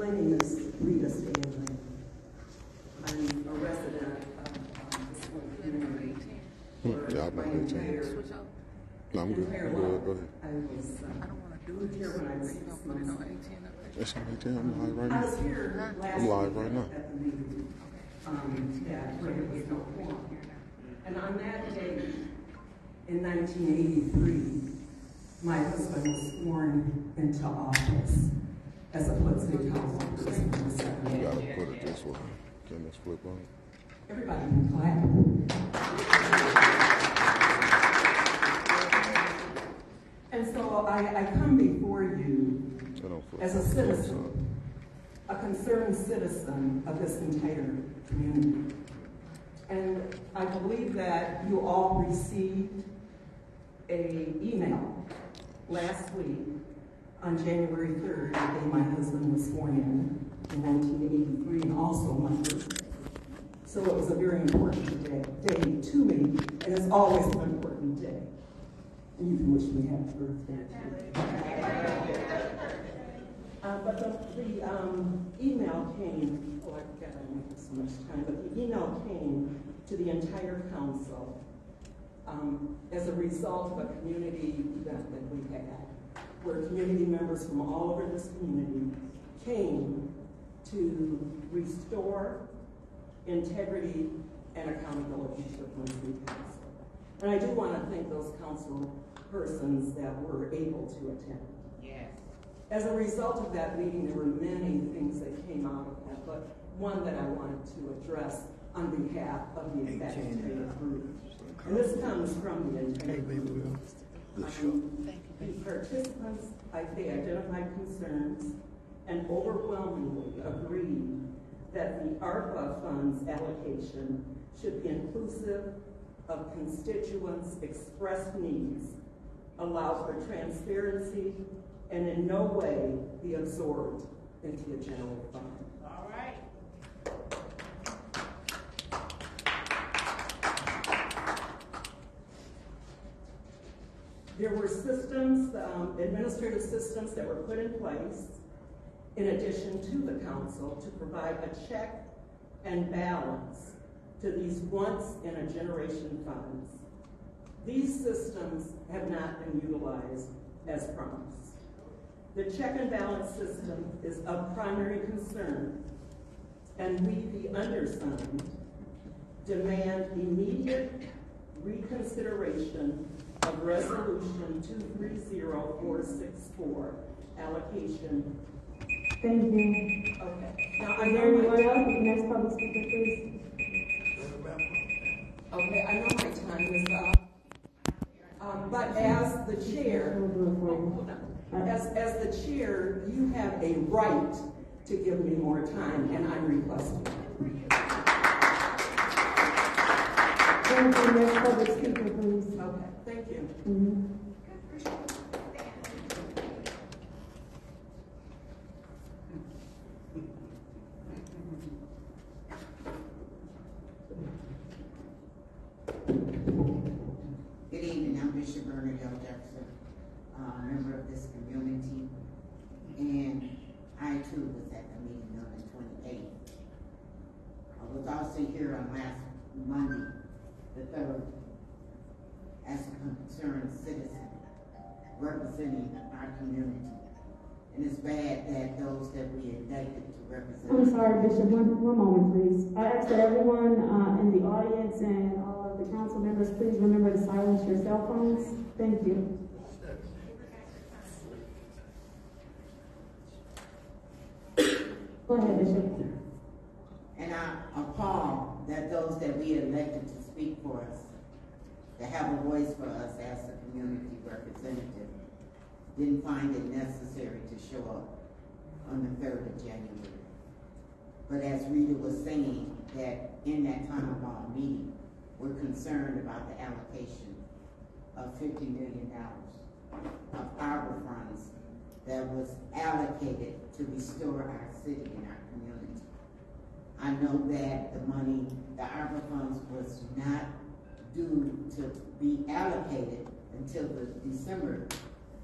My name is Rita Stanley. I'm a resident of this community. Yeah, I'm on 18. No, I'm good. Go ahead. I was here when I was 6 months. That's on 18. I'm live right now. I was here last I'm live right now. At the meeting. Where there was no quorum. And on that day, in 1983, my husband was sworn into office as a Flint City Council person for the second You year. gotta put it this way. Can this flip on? Everybody can clap. And so I come before you as a citizen, a concerned citizen of this entire community. And I believe that you all received an email last week on January 3rd, the day my husband was sworn in 1983, and also my birthday. So it was a very important day to me, and it's always an important day. And you can wish me happy birthday. But the email came, oh, I forgot I didn't have so much time, but the email came to the entire council as a result of a community event that we had, where community members from all over this community came to restore integrity and accountability to the Flint City Council. And I do want to thank those council persons that were able to attend. Yes. As a result of that meeting, there were many things that came out of that, but one that I wanted to address on behalf of the executive group. And this comes from the entire group. The participants, they identified concerns and overwhelmingly agreed that the ARPA funds allocation should be inclusive of constituents' expressed needs, allow for transparency, and in no way be absorbed into the general fund. All right. There were systems, administrative systems that were put in place in addition to the council to provide a check and balance to these once-in-a-generation funds. These systems have not been utilized as promised. The check and balance system is of primary concern, and we, the undersigned, demand immediate reconsideration of Resolution 230464, allocation. Thank you. Okay. Now, Is there anyone else? Next public speaker, please. Okay, I know my time is up. But as the chair, as the chair, you have a right to give me more time, and I'm requesting. Thank you. Next public speaker, please. Okay, thank you. Good evening. I'm Bishop Bernadette Jefferson, member of this community, and I too was at the meeting on the 28th. I was also here on last Monday, the 3rd, as a concerned citizen representing our community. And it's bad that those that we elected to represent. I'm sorry, Bishop. One moment, please. I ask that everyone in the audience and all of the council members, please remember to silence your cell phones. Thank you. Go ahead, Bishop. And I appall that those that we elected to speak for us, to have a voice for us as a community representative, didn't find it necessary to show up on the 3rd of January. But as Rita was saying, that in that town hall meeting, we're concerned about the allocation of $50 million of ARPA funds that was allocated to restore our city and our community. I know that the money, the ARPA funds, was not due to be allocated until the December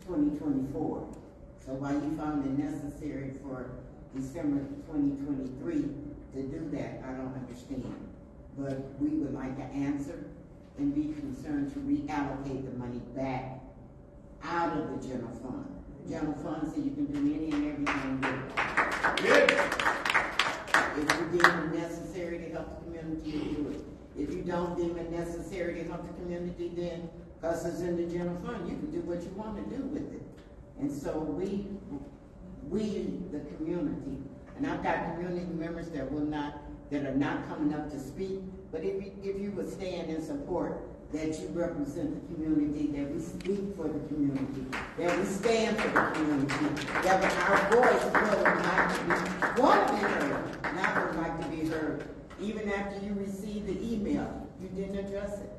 2024. So while you found it necessary for December 2023 to do that, I don't understand. But we would like an answer and be concerned to reallocate the money back out of the general fund. General fund so you can do any and everything with it. If you deem it necessary to help the community, you do it. If you don't deem it necessary to help the community, then because it's in the general fund, you can do what you want to do with it. And so we, the community, and I've got community members that are not coming up to speak, but if you would stand in support, that you represent the community, that we speak for the community, that we stand for the community, that our voice want to be heard, not would like to be heard. Even after you receive the email, you didn't address it.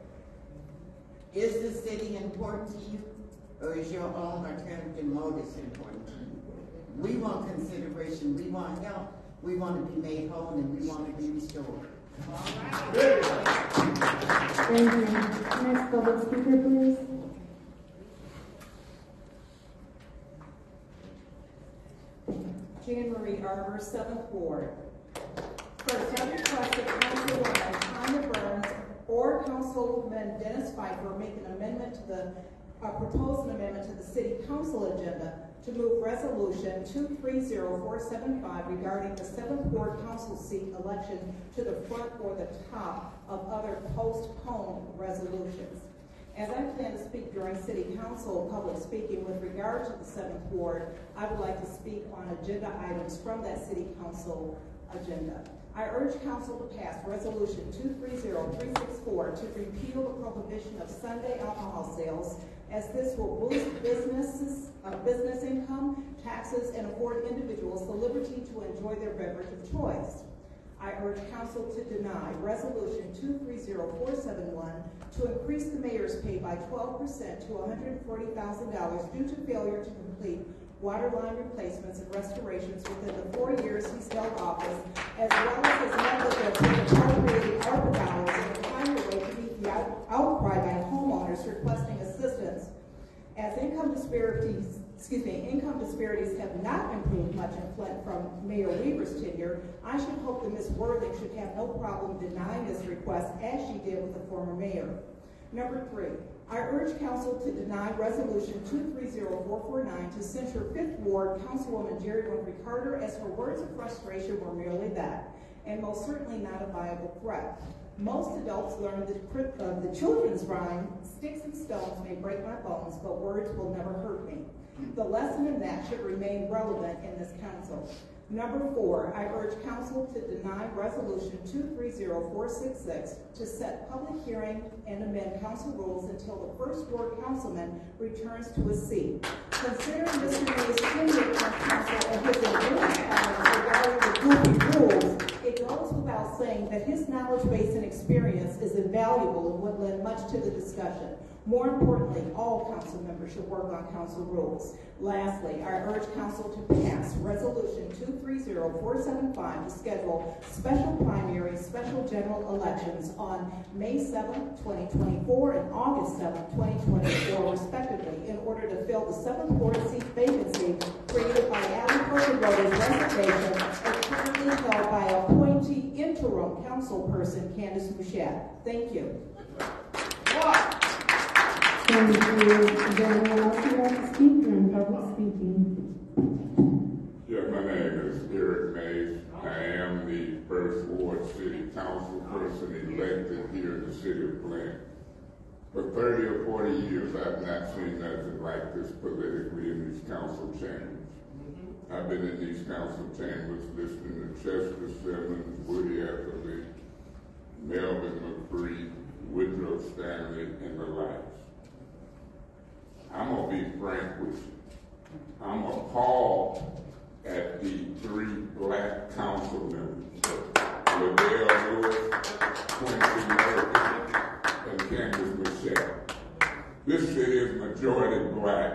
Is the city important to you, or is your own alternative motives important to you? We want consideration, we want help, we want to be made whole, and we want to be restored. Thank you. Next public speaker, please. Jean Marie Arbor, 7th Ward. First, I request that Councilwoman Tanya Burns or Councilman Dennis Pfeiffer make an amendment to the proposed amendment to the City Council agenda to move Resolution 230475 regarding the 7th Ward Council seat election to the front or the top of other postponed resolutions. As I plan to speak during City Council public speaking with regard to the 7th Ward, I would like to speak on agenda items from that City Council agenda. I urge Council to pass Resolution 230364 to repeal the prohibition of Sunday alcohol sales, as this will boost business income, taxes, and afford individuals the liberty to enjoy their beverage of choice. I urge Council to deny Resolution 230471 to increase the mayor's pay by 12% to $140,000 due to failure to complete water line replacements and restorations within the 4 years he's held office, as well as his negligence in appropriating ARPA dollars in a timely way to meet the outcry by homeowners requesting assistance. As income disparities have not improved much in Flint from Mayor Weaver's tenure, I should hope that Ms. Worthing should have no problem denying this request as she did with the former mayor. Number 3, I urge Council to deny Resolution 230449 to censure 5th Ward Councilwoman Jerry Winfrey Carter, as her words of frustration were merely that, and most certainly not a viable threat. Most adults learn the children's rhyme, sticks and stones may break my bones, but words will never hurt me. The lesson in that should remain relevant in this council. Number 4, I urge Council to deny Resolution 230466 to set public hearing and amend council rules until the 1st Ward councilman returns to his seat. Considering Mr. May's tenure on council and his endurance comments regarding the goofy rules, it goes without saying that his knowledge base and experience is invaluable and would lend much to the discussion. More importantly, all council members should work on council rules. Lastly, I urge Council to pass Resolution 230475 to schedule special primary, special general elections on May 7, 2024 and August 7, 2024, respectively, in order to fill the 7th Ward seat vacancy created by Alan Perkins' resignation and currently held by appointee interim councilperson Candace Mouchette. Thank you. Thank you. Is there anyone else who wants to speak during public speaking? Yeah, my name is Eric Mays. I am the 1st Ward City Council person elected here in the city of Flint. For 30 or 40 years, I've not seen nothing like this politically in these council chambers. I've been in these council chambers listening to Chester Simmons, Woody Etherly, Melvin McBree, Woodrow Stanley, and the likes. I'm going to be frank with you. I'm appalled at the 3 black council members, Liddell Lewis, Quincy Murphy, and Candace Mouchette. This city is majority black.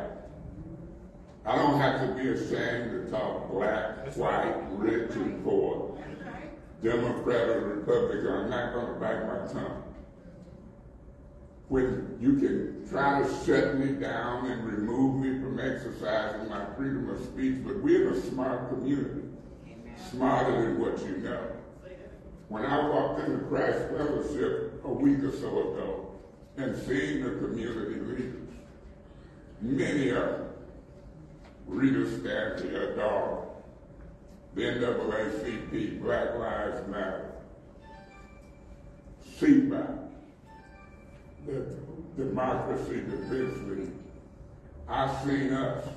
I don't have to be ashamed to talk black, white, rich, and poor. Democrat or Republican, I'm not going to bite my tongue. When you can try to shut me down and remove me from exercising my freedom of speech, but we're a smart community. smarter than what you know. When I walked in the Christ Fellowship a week or so ago and seen the community leaders, many of them, Rita Stanley, her daughter, the NAACP, Black Lives Matter, CPAC, the Democracy Defense League. I've seen us.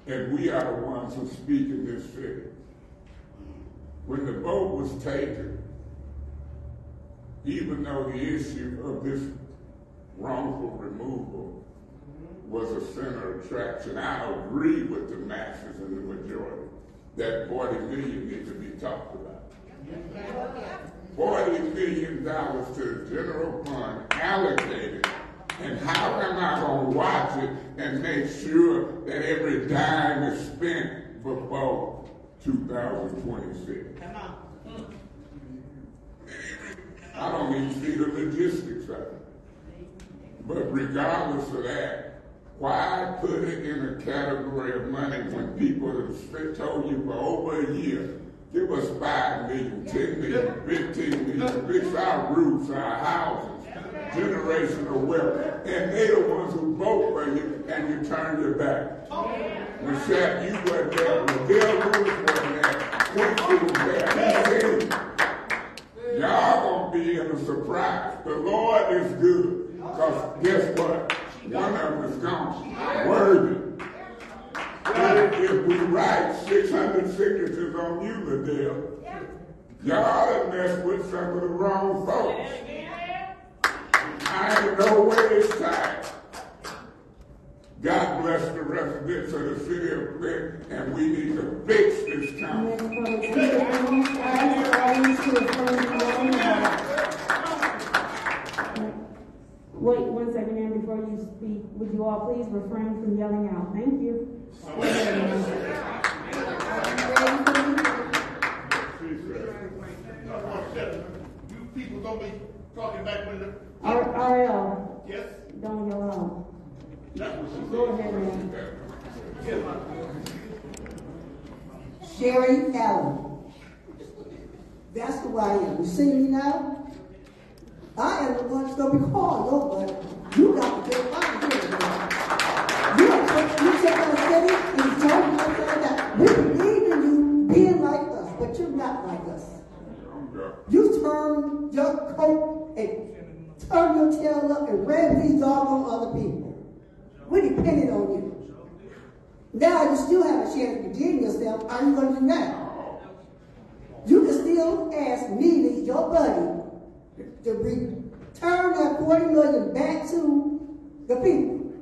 And we are the ones who speak in this city. When the vote was taken, even though the issue of this wrongful removal was a center of attraction, I agree with the masses and the majority that 40 million needs to be talked about. $40 million to the general fund allocated, and how am I going to watch it and make sure that every dime is spent before 2026? Come on. I don't even see the logistics of it. But regardless of that, why put it in a category of money when people have told you for over a year, give us 5 million, 10 million, 15 million, fix our roofs, our houses, generational wealth, and they're the ones who vote for you, and you turn your back. When Shaq, you weren't there, when Dale Lewis wasn't there, Quincy was there, he said, y'all gonna be in a surprise. The Lord is good, because guess what? One of them is gone. Worthy. If we write 600 signatures on you, Liddell, y'all done messed with some of the wrong folks. I ain't no way it's time. God bless the residents of the city of Flint, and we need to fix this county. Wait 1 second, ma'am, before you speak. Would you all please refrain from yelling out? Thank you. You people gonna be talking back with the RL. yes. Don't yell out. That's what she Go ahead, ma'am. Sherry Allen. That's who I am. You see me now? I am the one that's going to be called nobody. You got to get out of here. You take our city and you told me that we believe in you being like us, but you're not like us. You turn your coat and turn your tail up and ram these doggone other people. We're dependent on you. Now you still have a chance to redeem yourself. Are you going to do that? You can still ask me, your buddy, to return that 40 million back to the people.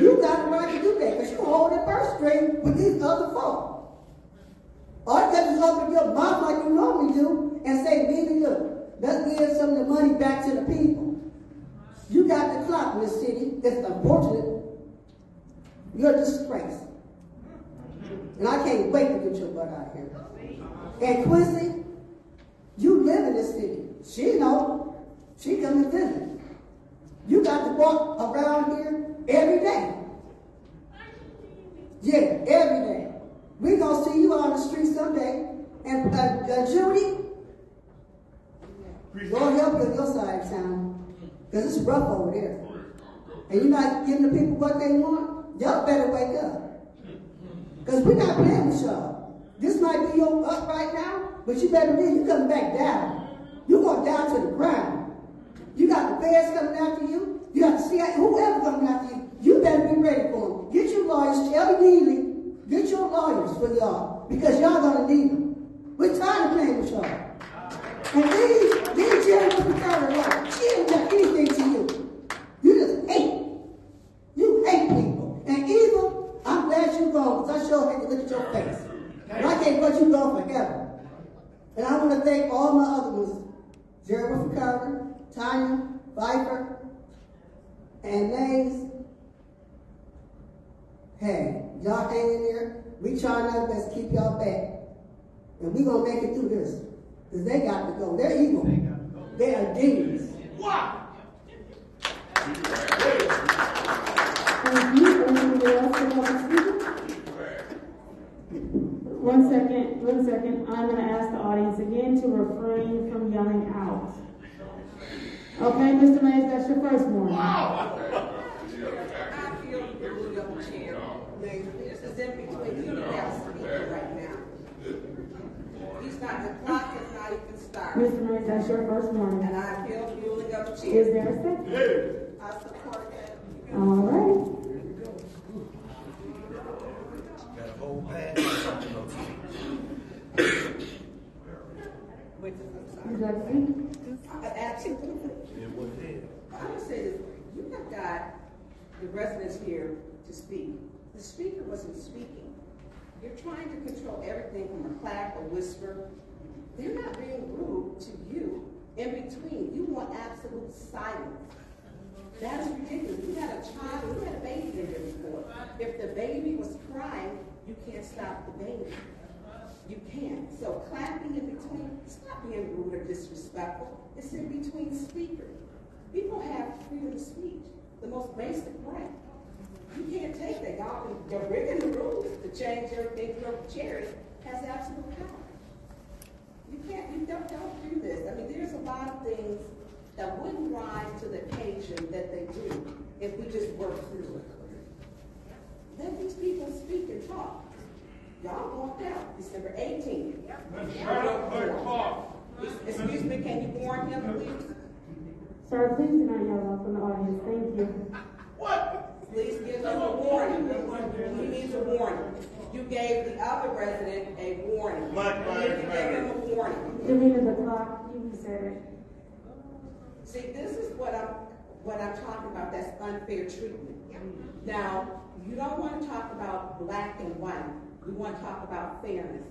You got the right to do that because you hold the purse string with these other folks. All you got to do is open your mouth like you normally do and say, "Baby, look, let's give some of the money back to the people." You got the clock in this city. It's unfortunate. You're a disgrace. And I can't wait to get your butt out here. And Quincy, you live in this city. She knows. She come to visit. You got to walk around here every day. Yeah, every day. We're going to see you on the street someday. And Judy, Lord help you on your side of town. Because it's rough over there. And you're not giving the people what they want. Y'all better wake up. Because we're not playing with y'all. This might be your up right now, but you better believe you're coming back down. You're going down to the ground. You got the feds coming after you. You got the CIA, whoever coming after you. You better be ready for them. Get your lawyers, tell Neely, get your lawyers for y'all, because y'all going to need them. We're tired of playing with y'all. And these gentlemen who carry the law, she ain't done anything to you. You just hate. You hate people. And evil, I'm glad you're gone, because I sure hate to look at your face. And I can't let you go forever. And I want to thank all my other ones, Jeremy Carter, Tanya, Viper, and Nays. Hey, y'all hang in there. We trying our best to keep y'all back. And we going to make it through this. Because they got to go. They're evil. They are demons. Wow. Thank you. Anybody else would like to speak? One second. I'm going to ask the audience again to refrain from yelling out. Okay, Mr. Mays, that's your first warning. Wow! I feel the ruling of the chair. This is in between you and our speaker right now. He's not, the clock has not even started. Mr. Mays, that's your first warning. And I feel the ruling of the Is chair. there a second? Yeah. I support that. All right. Got a whole pass. Would you like to speak? Absolutely. I would say this, you have got the residents here to speak. The speaker wasn't speaking. You're trying to control everything from a clap, a whisper. They're not being rude to you. In between, you want absolute silence. That is ridiculous. You had a child, you had a baby in here before. If the baby was crying, you can't stop the baby. You can't. So clapping in between, it's not being rude or disrespectful. It's in between speakers. People have freedom of speech, the most basic right. You can't take that. Y'all, you're breaking the rules to change everything from chairs has absolute power. You can't, you don't do this. I mean, there's a lot of things that wouldn't rise to the occasion that they do if we just work through it. Let these people speak and talk. Y'all walked out December 18th. Shut up, let talk. Excuse me, can you warn him, please? Sir, please do not yell out from the audience. Thank you. What? Please give him a warning. He needs a warning. You gave the other resident a warning. You gave him a warning. Davina, the clock, you said it. See, this is what I'm talking about. That's unfair treatment. Now, you don't want to talk about black and white. You want to talk about fairness.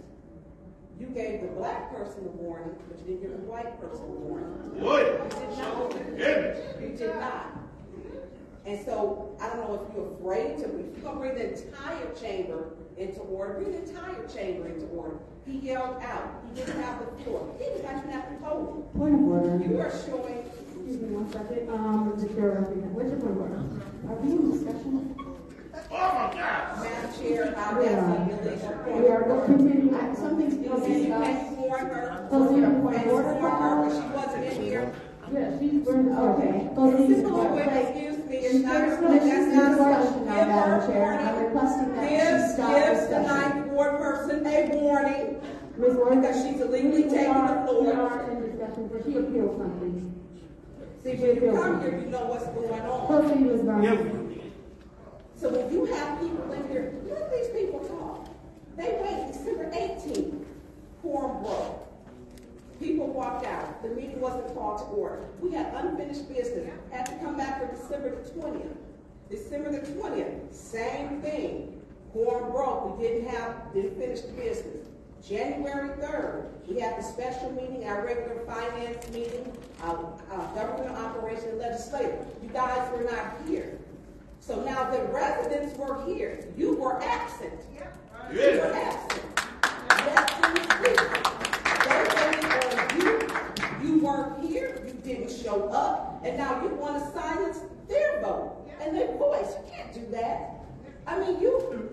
You gave the black person a warning, but you didn't give the white person a warning. What? You did not. You did not. And so, I don't know if you're afraid to, if you're going to bring the entire chamber into order, bring the entire chamber into order. He yelled out. He didn't have the floor. He was not even at the podium. Point of order. You are showing. Excuse me one second. The chair representative. What's your point of order? Are we in discussion? Oh my God! Madam Chair, that's an illegal point. We are going to continue. Something's You being can't warn her. Proceed. And warn her, but she wasn't in here. Yeah, she's we're in Okay. Proceed. Oh, wait, excuse me, it's not, There's that's not no a discussion now, Madam Chair. I'm requesting that she stop Give the discussion. ninth ward person a warning, Ms. Ward, because she's illegally taking the we floor. are in discussion, but she appealed something. See, when you come here, you know what's going on. Proceed, Ms. Brown. So when you have people in here, let these people talk. They wait December 18th, quorum broke. People walked out. The meeting wasn't called to order. We had unfinished business. Had to come back for December the 20th. December the 20th, same thing. Quorum broke. We didn't finish the business. January 3rd, we had the special meeting, our regular finance meeting, government operation and legislative. You guys were not here. So now the residents were here. You were absent. You were absent. Yes, they waited on you. You weren't here. You didn't show up. And now you want to silence their vote and their voice. You can't do that. I mean,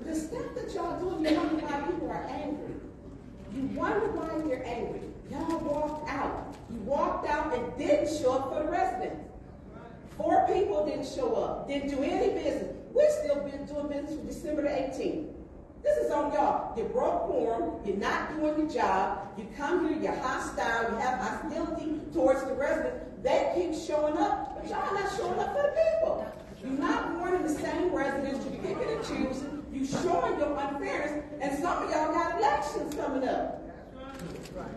the stuff that y'all doing, you wonder why people are angry. You wonder why they're angry. Y'all walked out. You walked out and didn't show up for the residents. 4 people didn't show up, didn't do any business. We've still been doing business from December the 18th. This is on y'all. You broke quorum, you're not doing your job, you come here, you're hostile, you have hostility towards the residents. They keep showing up, but y'all not showing up for the people. You're not warning the same residents, you're picking and choosing, you showing your unfairness, and some of y'all got elections coming up.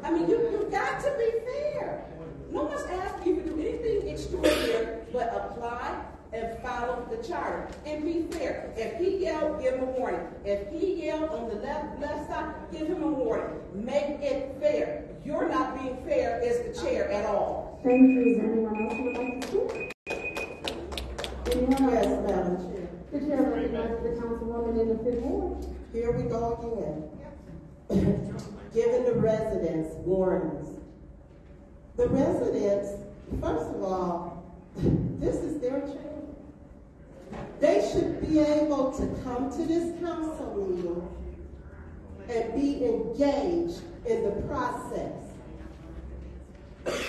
I mean, you've got to be fair. No one's asking you to do anything extraordinary but apply and follow the charter and be fair. If he yelled, give him a warning. If he yelled on the left side, give him a warning. Make it fair. You're not being fair as the chair at all. Thank you. Is there anyone else who would like to speak? Anyone else? Yes, Madam Chair. The chair recognizes the councilwoman in the 5th ward. Here we go again. Giving the residents warnings. The residents, first of all, this is their chamber. They should be able to come to this council meeting and be engaged in the process.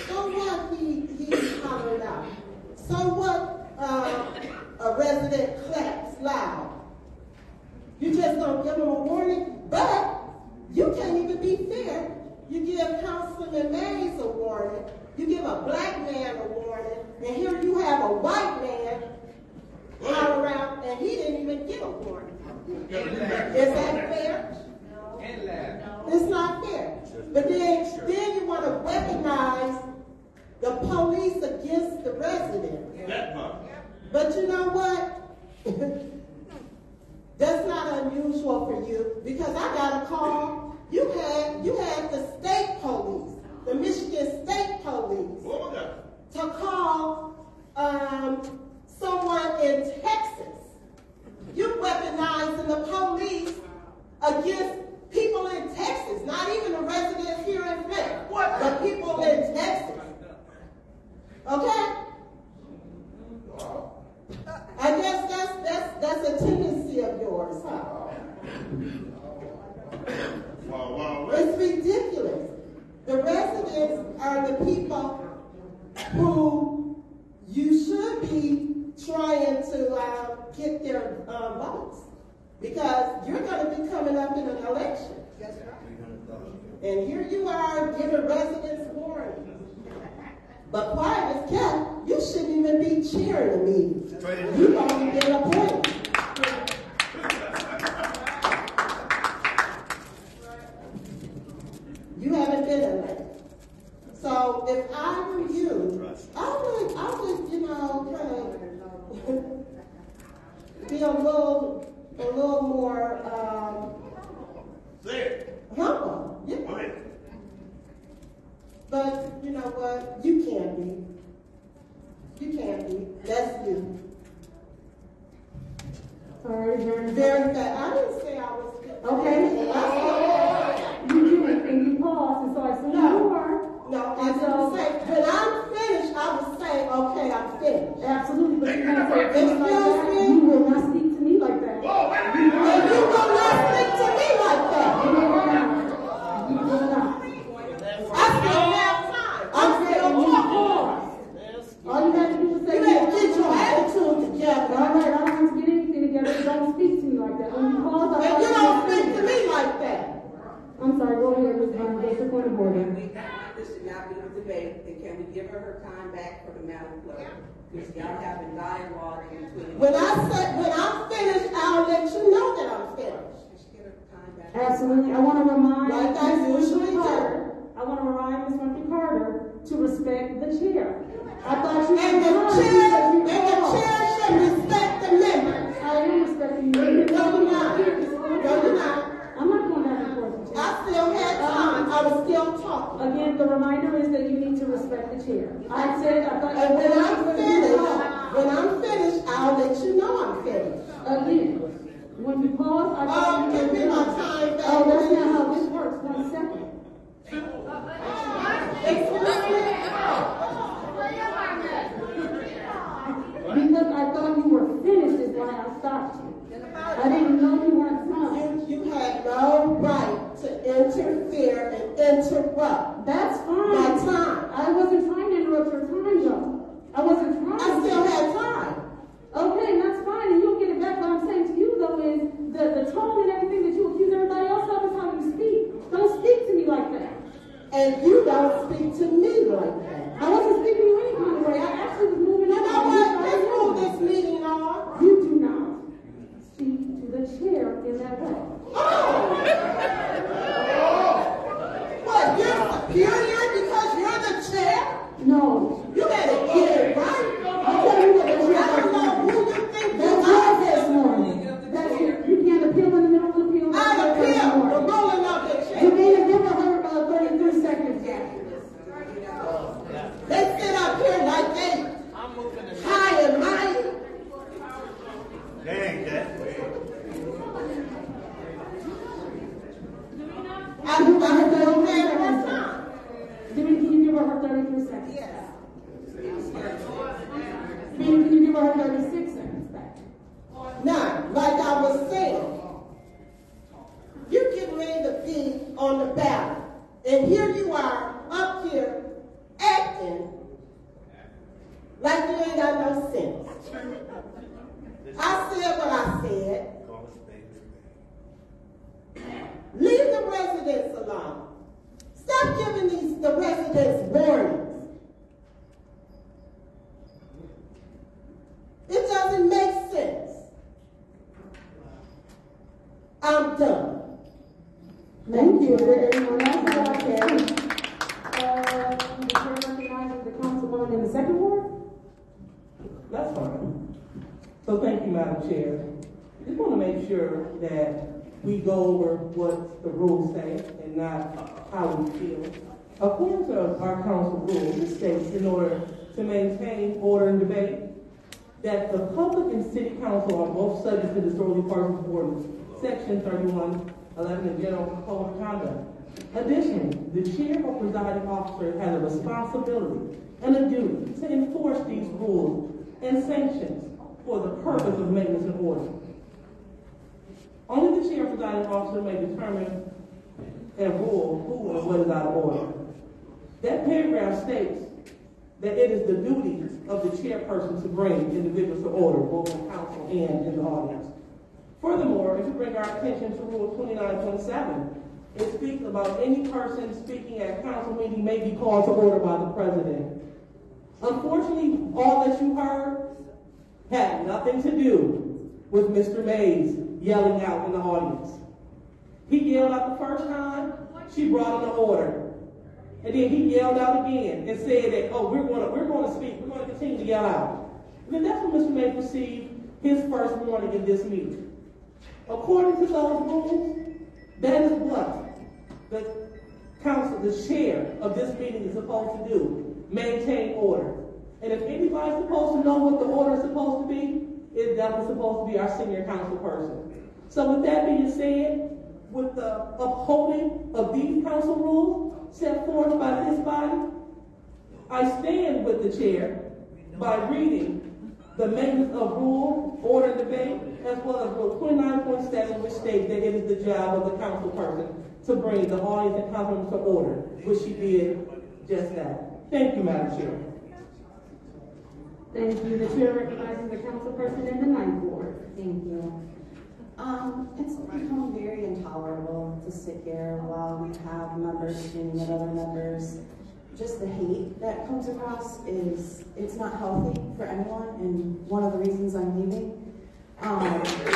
So what he hollered out? So what a resident claps loud? You just don't give them a warning, but you can't even be fair. You give Councilman Mays a warning, you give a black man a warning, and here you have a white man holler out, and he didn't even get a warning. Is that fair? It's not fair. But then you want to weaponize the police against the resident. But you know what? That's not unusual for you, because I got a call. You had the state police, the Michigan State Police, to call someone in Texas. You weaponizing the police against people in Texas, not even the residents here in Flint, but people in Texas. Okay? I guess that's a tendency of yours, huh? It's ridiculous. The residents are the people who you should be trying to get their votes, because you're going to be coming up in an election. And here you are giving residents warnings. But quiet as kept, you shouldn't even be chairing the meeting. You've only been appointed. You haven't been elected. So if I were you, I would, kind of be a little more humble. Yeah. But you know what? You can't be. You can't be. That's you. Sorry, Very bad. I didn't say I was. Okay. You did, and you paused, and so I said you were. No, I didn't say. When I'm finished, I would say, okay, I'm finished. Absolutely, but you can't say things like that. You will not speak to me like that. And you will not speak to me like that. You will not. You will not. I still have time. I'm still talking. All you have to do is say, You better get your attitude together. all right, I don't want to get anything together. Don't speak to me like that. When you pause, And you don't speak to me like that. I'm sorry, go ahead, Ms. Brown. What's the point of order? This should not be a debate, and can we give her time back for the Madam Clerk? Because y'all having dialogue in between. When I'm finished, I'll let you know that I'm finished. Just give her time back. Absolutely. I want to remind Like I Ms. usually do. Carter. I want to remind Ms. Winfrey Carter to respect the chair. I thought you And the chair should respect the members. I am respecting you. No, you're not. No, you're not. I'm not going back and forth with you. I still had time. I was still talking. Again, the reminder is that you need to respect the chair. I said I thought. And when I'm finished, I'll let you know I'm finished. Again, when you pause, I thought you Give me my time back. Oh, that's not how this works. 1 second. Because I thought you were finished is why I stopped you. I didn't know you weren't done. You had no right to interfere and interrupt. That's fine. My time. I wasn't trying to interrupt your time, though. I wasn't trying I to. still had time. Okay, and that's fine, and you'll get it back. What I'm saying to you, though, is the tone and everything that you accuse everybody else of is how you speak. Don't speak to me like that. And you don't speak to me like that. I wasn't speaking to you any kind of way. I actually was moving on. You know what? Let's move this meeting on. You do not speak to the chair in that way. What, you're superior because you're the chair? No. You better get it right. I don't know who you think you are this morning. That's it. You can't appeal in the middle of the appeal. I appeal. We're rolling up the You chair. need to give her 33 seconds, Jackie. They sit up here like they high and mighty. Dang, that way. I heard that old man one time. Jimmy, can you give her 33 seconds? Yes. Jimmy, can you give her 36 seconds back? Now, like I was saying, you're getting ready to And here you are up here acting like you ain't got no sense. I said what I said. Leave the residents alone. Stop giving the residents warnings. It doesn't make sense. I'm done. Thank you. Is there anyone else that I can? The chair recognizes the councilwoman in the second ward. That's fine. So thank you, Madam Chair. I just want to make sure that we go over what the rules say and not how we feel. According to our council rules, it states in order to maintain order and debate that the public and city council are both subject to disorderly persons ordinance, section 3111 in general code of conduct. Additionally, the chair or presiding officer has a responsibility and a duty to enforce these rules and sanctions for the purpose of maintenance and order. Only the chair or presiding officer may determine and rule who and what is out of order. That paragraph states that it is the duty of the chairperson to bring individuals to order, both in council and in the audience. Furthermore, if we bring our attention to Rule 29.7, it speaks about any person speaking at a council meeting may be called to order by the president. Unfortunately, all that you heard had nothing to do with Mr. Mays yelling out in the audience. He yelled out the first time, she brought him to order. And then he yelled out again and said that, oh, we're going to speak, we're going to continue to yell out. And then that's when Mr. Mays received his first warning in this meeting. According to those rules, that is what the council, the chair of this meeting is supposed to do, maintain order. And if anybody's supposed to know what the order is supposed to be, it's definitely supposed to be our senior council person. So with that being said, with the upholding of these council rules set forth by this body, I stand with the chair by reading the maintenance of rule, order, and debate, as well as Rule 29.7, which states that it is the job of the council person to bring the audience and council members to order, which she did just that. Thank you, Madam Chair. Thank you. The chair recognizes the council person in the ninth ward. Thank you. It's become very intolerable to sit here while we have members screaming at other members. Just the hate that comes across it's not healthy for anyone, and one of the reasons I'm leaving. I consider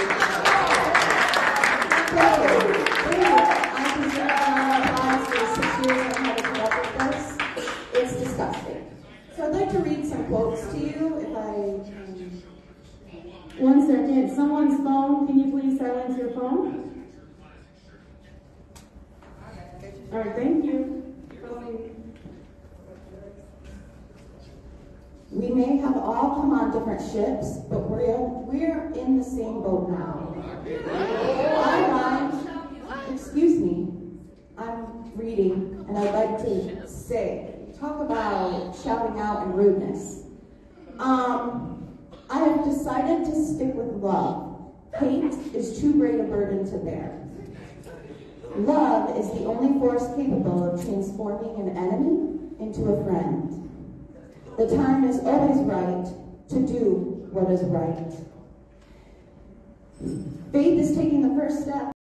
my for 6 years I've had to put up with this. It's disgusting. So I'd like to read some quotes to you, if I can. 1 second. Someone's phone. Can you please silence your phone? All right. Thank you. We may have all come on different ships, but we're in the same boat now. I'm reading, and I'd like to talk about shouting out and rudeness. I have decided to stick with love. Hate is too great a burden to bear. Love is the only force capable of transforming an enemy into a friend. The time is always right to do what is right. Faith is taking the first step.